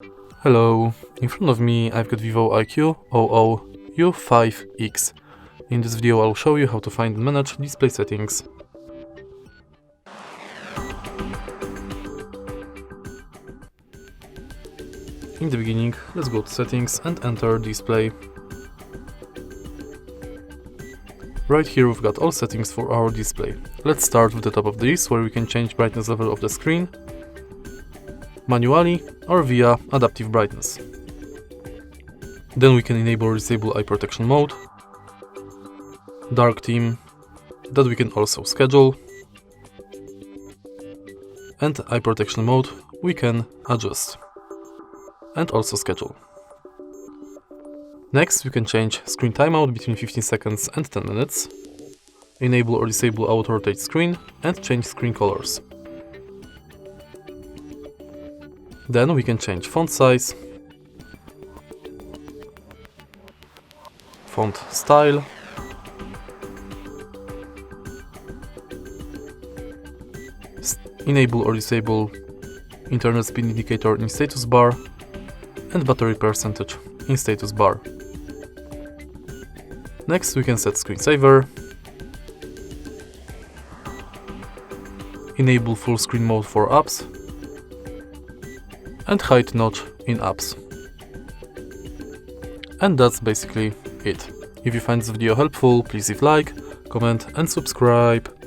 Hello, in front of me I've got VIVO IQOO U5X. In this video I'll show you how to find and manage display settings. In the beginning, let's go to settings and enter display. Right here we've got all settings for our display. Let's start with the top of this, where we can change brightness level of the screen manually or via adaptive brightness. Then we can enable or disable eye protection mode, dark theme, that we can also schedule, and eye protection mode we can adjust and also schedule. Next we can change screen timeout between 15 seconds and 10 minutes, enable or disable auto rotate screen, and change screen colors. Then we can change font size, font style, enable or disable internet speed indicator in status bar, and battery percentage in status bar. Next we can set screensaver, enable full screen mode for apps, and hide notch in apps. And that's basically it. If you find this video helpful, please leave like, comment and subscribe.